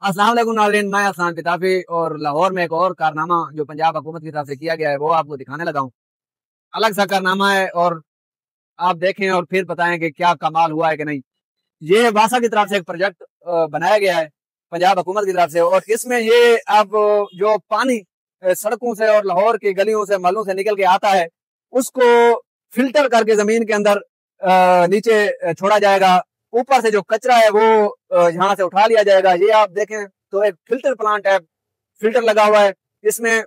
अस्सलाम वालेकुम नाज़रीन, मैं हसन पिताफी और लाहौर में एक और कारनामा जो पंजाब हुकूमत की तरफ से किया गया है वो आपको दिखाने लगा हूँ। अलग सा कारनामा है और आप देखें और फिर बताएं कि क्या कमाल हुआ है कि नहीं। ये वासा की तरफ से एक प्रोजेक्ट बनाया गया है पंजाब हुकूमत की तरफ से, और इसमें ये अब जो पानी सड़कों से और लाहौर की गलियों से महलों से निकल के आता है उसको फिल्टर करके जमीन के अंदर नीचे छोड़ा जाएगा। ऊपर से जो कचरा है वो यहाँ से उठा लिया जाएगा। ये आप देखें तो एक फिल्टर प्लांट है, फिल्टर लगा हुआ है। इसमें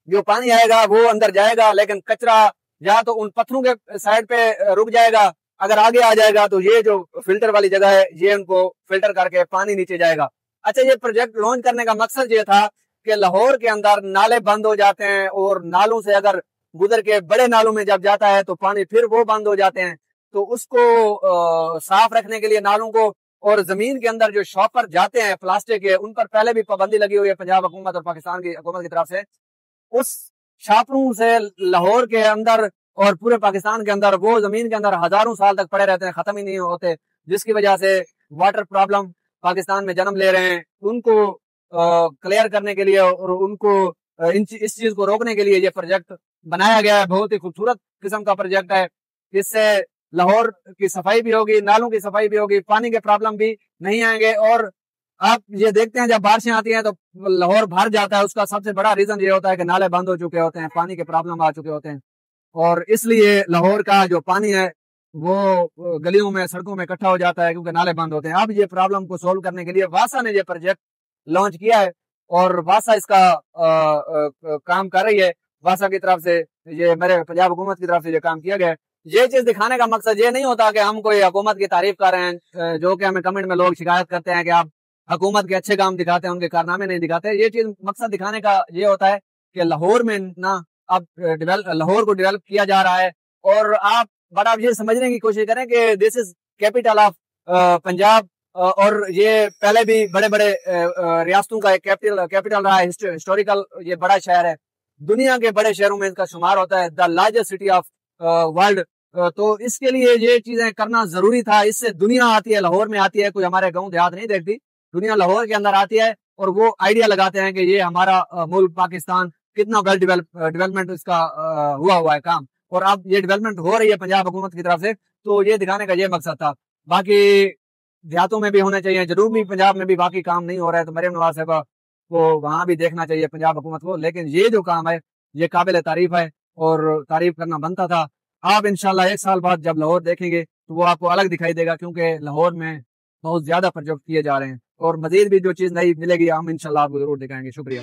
जो पानी आएगा वो अंदर जाएगा, लेकिन कचरा या तो उन पत्थरों के साइड पे रुक जाएगा, अगर आगे आ जाएगा तो ये जो फिल्टर वाली जगह है ये उनको फिल्टर करके पानी नीचे जाएगा। अच्छा, ये प्रोजेक्ट लॉन्च करने का मकसद ये था कि लाहौर के अंदर नाले बंद हो जाते हैं और नालों से अगर गुजर के बड़े नालों में जब जाता है तो पानी फिर वो बंद हो जाते हैं, तो उसको साफ रखने के लिए नालों को, और जमीन के अंदर जो शॉपर जाते हैं प्लास्टिक के, उन पर पहले भी पाबंदी लगी हुई है पंजाब हुकूमत और पाकिस्तान की हुकूमत की तरफ से। उस छापरों से लाहौर के अंदर और पूरे पाकिस्तान के अंदर वो जमीन के अंदर हजारों साल तक पड़े रहते हैं, खत्म ही नहीं होते, जिसकी वजह से वाटर प्रॉब्लम पाकिस्तान में जन्म ले रहे हैं। उनको क्लियर करने के लिए और उनको इस चीज को रोकने के लिए ये प्रोजेक्ट बनाया गया है। बहुत ही खूबसूरत किस्म का प्रोजेक्ट है। इससे लाहौर की सफाई भी होगी, नालों की सफाई भी होगी, पानी के प्रॉब्लम भी नहीं आएंगे। और आप ये देखते हैं जब बारिशें आती हैं तो लाहौर भर जाता है, उसका सबसे बड़ा रीजन ये होता है कि नाले बंद हो चुके होते हैं, पानी के प्रॉब्लम आ चुके होते हैं, और इसलिए लाहौर का जो पानी है वो गलियों में सड़कों में इकट्ठा हो जाता है क्योंकि नाले बंद होते हैं। अब ये प्रॉब्लम को सोल्व करने के लिए वासा ने ये प्रोजेक्ट लॉन्च किया है और वासा इसका काम कर रही है। वासा की तरफ से ये मेरे पंजाब हुकूमत की तरफ से ये काम किया गया है। ये चीज दिखाने का मकसद ये नहीं होता कि हम कोई हुकूमत की तारीफ कर रहे हैं, जो कि हमें कमेंट में लोग शिकायत करते हैं कि आप हुकूमत के अच्छे काम दिखाते हैं, उनके कारनामे नहीं दिखाते। ये चीज मकसद दिखाने का ये होता है कि लाहौर में ना अब लाहौर को डेवलप किया जा रहा है, और आप बड़ा ये समझने की कोशिश करें कि this is capital of Punjab, और ये पहले भी बड़े बड़े रियासतों का एक कैपिटल रहा है, हिस्टोरिकल ये बड़ा शहर है, दुनिया के बड़े शहरों में इसका शुमार होता है, the largest city of world. तो इसके लिए ये चीजें करना जरूरी था। इससे दुनिया आती है, लाहौर में आती है, कोई हमारे गाँव देहात नहीं देखती, दुनिया लाहौर के अंदर आती है और वो आइडिया लगाते हैं कि ये हमारा मुल्क पाकिस्तान कितना वेल डेवलपमेंट इसका हुआ है काम, और अब ये डेवलपमेंट हो रही है पंजाब हुकूमत की तरफ से। तो ये दिखाने का ये मकसद था। बाकी देहातों में भी होने चाहिए, जरूर भी पंजाब में भी बाकी काम नहीं हो रहा है तो मरियम नवाज साहब को वहां भी देखना चाहिए पंजाब हुकूमत को, लेकिन ये जो काम है ये काबिल तारीफ है और तारीफ करना बनता था। आप इंशाल्लाह एक साल बाद जब लाहौर देखेंगे तो वो आपको अलग दिखाई देगा, क्योंकि लाहौर में बहुत ज्यादा प्रोजेक्ट किए जा रहे हैं और मजीद भी जो चीज नई मिलेगी हम इंशाल्लाह आपको जरूर दिखाएंगे। शुक्रिया।